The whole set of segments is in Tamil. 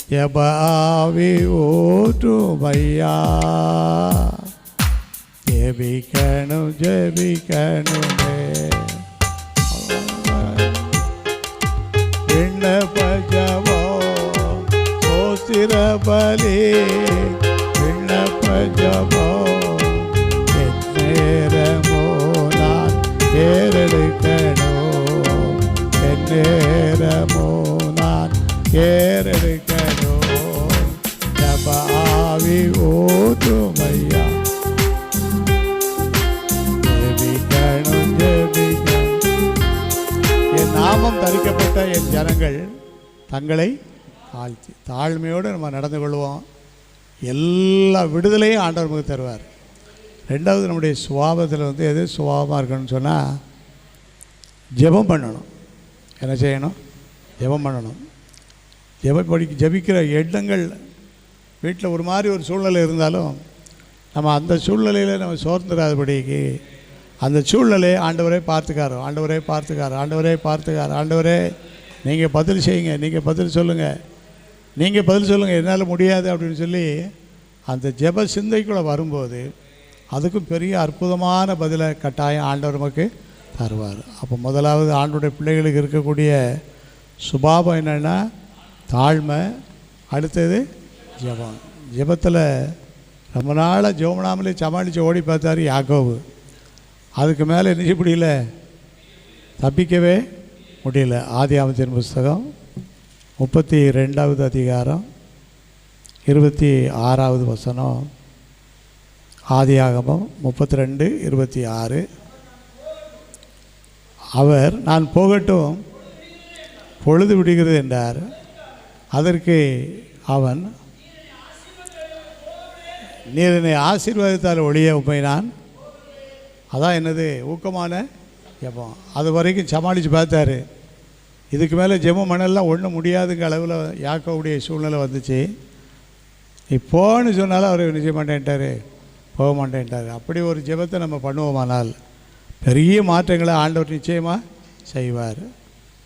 ஜெப ஆவி ஊற்றுமையா. ஜெபிக்கணும் ஜெபிக்கணுமே. விண்ணப்ப ஜெபம் ஸ்தோத்திர பலி. விண்ணப்ப ஜெபம் எந்நேரமோ நான் ஏறெடுக்கணும். எந்நேரமோ நான் ஏறெடுக்கணும். ஜெப ஆவி ஊற்றுமையா. ஜெபிக்கணும் ஜெபிக்கணும். என் நாமம் தரிக்கப்பட்ட என் ஜனங்கள் தங்களை தாழ்த்தி தாழ்மையோடு நம்ம நடந்து கொள்வோம். எல்லா விடுதலையும் ஆண்டவர் நமக்கு தருவார். ரெண்டாவது, நம்முடைய சுபாவத்தில் எது சுபாவமாக இருக்கணும்னு சொன்னால் ஜெபம் பண்ணணும். என்ன செய்யணும்? ஜெபம் பண்ணணும். ஜெபிக்கிற எண்ணங்கள் வீட்டில் ஒரு மாதிரி ஒரு சூழ்நிலை இருந்தாலும் நம்ம அந்த சூழ்நிலையில் நம்ம சோர்ந்துடாதபடிக்கு அந்த சூழ்நிலையை ஆண்டவரே பார்த்துக்காரோ, ஆண்டவரே பார்த்துக்காரோ, ஆண்டவரே பார்த்துக்காரோ, ஆண்டவரே நீங்கள் பதில் செய்யுங்க, நீங்கள் பதில் சொல்லுங்கள், நீங்கள் பதில் சொல்லுங்கள், என்னால் முடியாது அப்படின்னு சொல்லி அந்த ஜெப சிந்தைக்குள்ளே வரும்போது அதுக்கும் பெரிய அற்புதமான பதிலை கட்டாயம் ஆண்டவர் நமக்கு தருவார். அப்போ முதலாவது ஆண்டவருடைய பிள்ளைகளுக்கு இருக்கக்கூடிய சுபாவம் என்னென்னா தாழ்மை. அடுத்தது ஜெபம். ஜெபத்தில் ரொம்ப நாளாக ஜெபம்னாமலே சமாளித்து ஓடி பார்த்தாரு யாக்கோபு. அதுக்கு மேலே என்ன முடியல, தப்பிக்கவே முடியல. ஆதியாகமத்தின் புஸ்தகம் 32வது அதிகாரம் 26வது வசனம். ஆதியாகமம் 32:26. அவர் நான் போகட்டும் பொழுது விடுகிறது என்றார். அதற்கு அவன் நீர் என்னை ஆசீர்வாதத்தால் ஒழிய உண்மை நான். அதான் என்னது ஊக்கமான ஜெபம். அது வரைக்கும் சமாளித்து பார்த்தாரு. இதுக்கு மேலே ஜெபம் மணல்லாம் ஒன்றும் முடியாதுங்க அளவில் யாக்கோவுடைய சூழ்நிலை வந்துச்சு. இப்போன்னு சொன்னாலும் அவர் நிச்சய மாட்டேன்ட்டார், போக மாட்டேன்ட்டார். அப்படி ஒரு ஜெபத்தை நம்ம பண்ணுவோமானால் பெரிய மாற்றங்களை ஆண்டவர் நிச்சயமாக செய்வார்.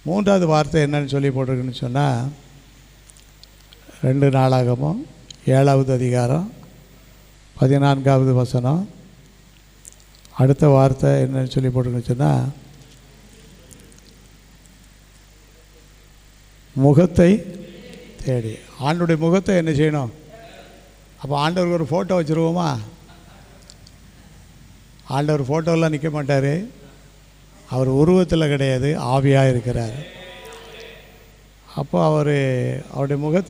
மூன்றாவது வார்த்தை என்னன்னு சொல்லி போட்டிருக்குன்னு சொன்னால் 2 நாளாகமம் 7வது அதிகாரம் 14வது வசனம். அடுத்த வார்த்தை என்னன்னு சொல்லி போட்டிருக்குன்னு சொன்னால் முகத்தை தேடி. ஆண்டவருடைய முகத்தை என்ன செய்யணும்? அப்போ ஆண்டவருக்கு ஒரு ஃபோட்டோ வச்சுருவோமா? ஆண்டவர் ஃபோட்டோலாம் நிற்க மாட்டார். அவர் உருவத்தில் கிடையாது, ஆவியாக இருக்கிறார். அப்போ அவருடைய முகத்தை